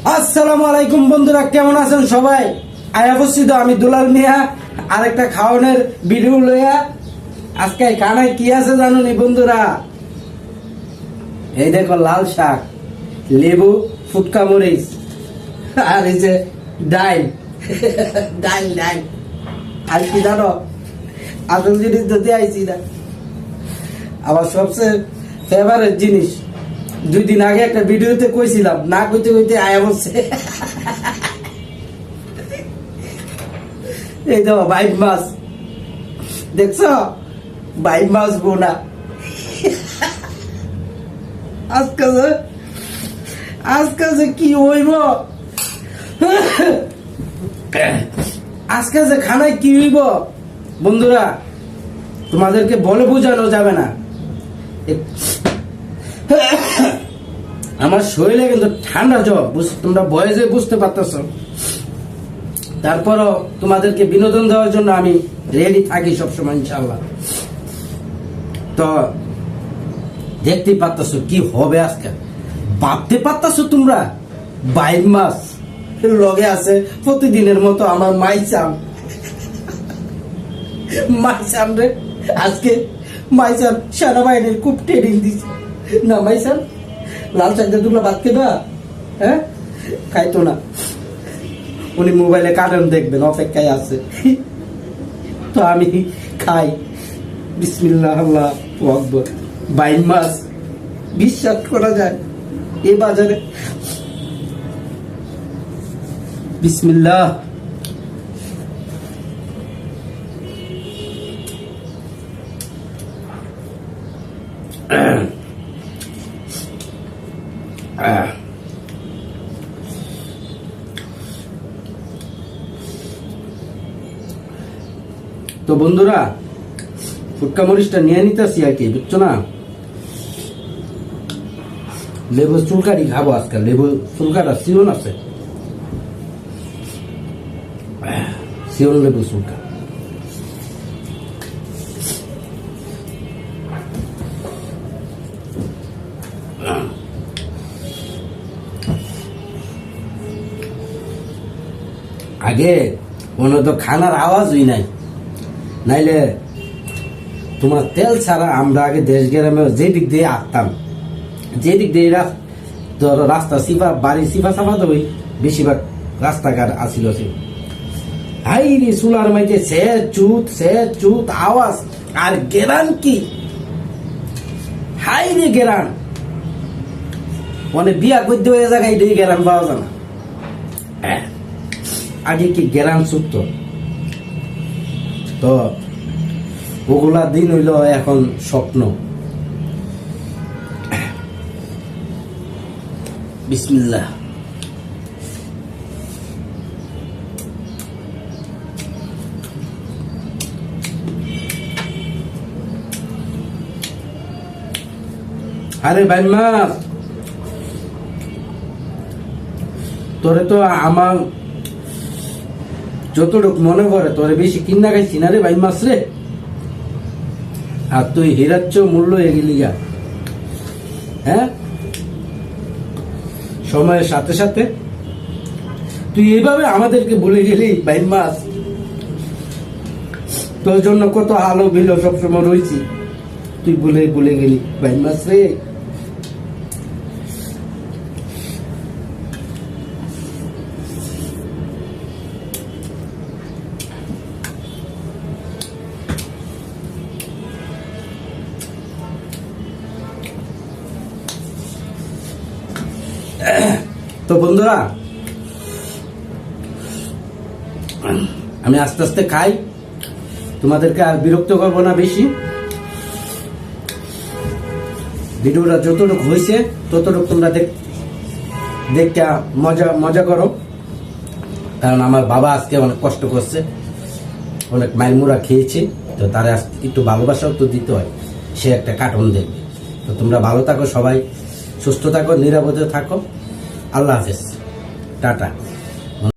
আসসালামু আলাইকুম বন্ধুরা, কেমন আছেন সবাই? উপস্থিত আমি দুলাল মিয়া আরেকটা খাওয়ানোর ভিডিও লইয়া। আজকে খানায় কি আছে জানুনি বন্ধুরা? এই দেখো লাল শাক, লেবু, ফুটকা মরিচ, আর এই যে ডাইল ডাইল ডাইল। আর কি জানো, আসল জিনিস তো আইছি না, আমার সবচেয়ে ফেভারিট জিনিস। 2 দিন আগে একটা ভিডিওতে কইছিলাম, না কইতে কইতে আয়া বলছে। এই তো বাইক মাছ দেখছ, বাইক মাছ বোনা। আজকে যে কি হইব, আজকে যে খানায় কি হইব বন্ধুরা, তোমাদেরকে বলে বোঝানো যাবে না। আমার শরীরে কিন্তু ঠান্ডা জ্বর, তোমরা বয়সে বুঝতে পারতেছ। তারপরও তোমাদেরকে বিনোদন দেওয়ার জন্য আমি রেডি থাকি সবসময় ইনশাল্লাহ। তো দেখতেই পারতেছ কি হবে আজকে, ভাবতে পারতেছ তোমরা? বাইক মাছ লগে আছে প্রতিদিনের মতো আমার মাইচাম রে। আজকে মাইচাম সেনাবাহিনীর খুব ট্রেনিং দিচ্ছে না। মাইচাম লাল শাক দিয়ে দুগুলো ভাত খেবা? হ্যাঁ, খাইতো না। উনি মোবাইলে কার্টুন দেখবেন, অপেক্ষায় আছে। তো আমি খাই। বিসমিল্লাহ আল্লাহু আকবার। বাইন মাছ বিশ্বাস করা যায় এই বাজারে? বিসমিল্লাহ। তো বন্ধুরা, ফুটকা মরিচটা নিয়ে নিতেছি আর কি, বুঝছো না? লেবু চুলকারি খাবো আজকে। লেবু চুলকাটা সিওন আছে, সিওন লেবু চুলকা। আগে কোনো তো খানার আওয়াজই নাই, নাইলে তোমার তেল ছাড়া আমরা আগে দেশ গ্রামে যে দিক দিয়ে আসতাম, যে দিক দিয়ে ধরো রাস্তা সিফা বাড়ি সিফা সাফা তো ওই বেশিরভাগ রাস্তাঘাট আসিল। হাই রে চুলার মাইতে সে চুত আওয়াজ, আর গেরান কি হাই রে গেরান, মানে বিয়া করতে হয়ে জায়গায় এই গেরান পাওয়া যায় না। আগে কি গেরান ছুটত? তো ওগুলা দিন হইল এখন স্বপ্ন। বিসমিল্লাহ। আরে ভাই মা, তোরে তো আমার যতটুক মনে করে তোরে বেশি কিনা খাইছি না রে ভাই মাছ রে। আর তুই হিরাচ্ছ মূল্য এগিলি গা। হ্যাঁ, সময়ের সাথে সাথে তুই এইভাবে আমাদেরকে ভুলে গেলি ভাই মাছ। তোর জন্য কত আলো বিলো সবসময় রয়েছি, তুই ভুলে গেলি ভাই মাছ রে। তো বন্ধুরা, আমি আস্তে আস্তে খাই, তোমাদেরকে আর বিরক্ত করবো না বেশি। ভিডিওটা যতটুকু হয়েছে ততটুকু তোমরা দেখতে মজা করো, কারণ আমার বাবা আজকে অনেক কষ্ট করছে, অনেক মাইলমুরা খেয়েছে। তো তারা একটু ভালোবাসাও তো দিতে হয়, সে একটা কার্টুন দেখবে। তো তোমরা ভালো থাকো, সবাই সুস্থ থাকো, নিরাপদে থাকো। আল্লাহ হাফেজ, টাটা।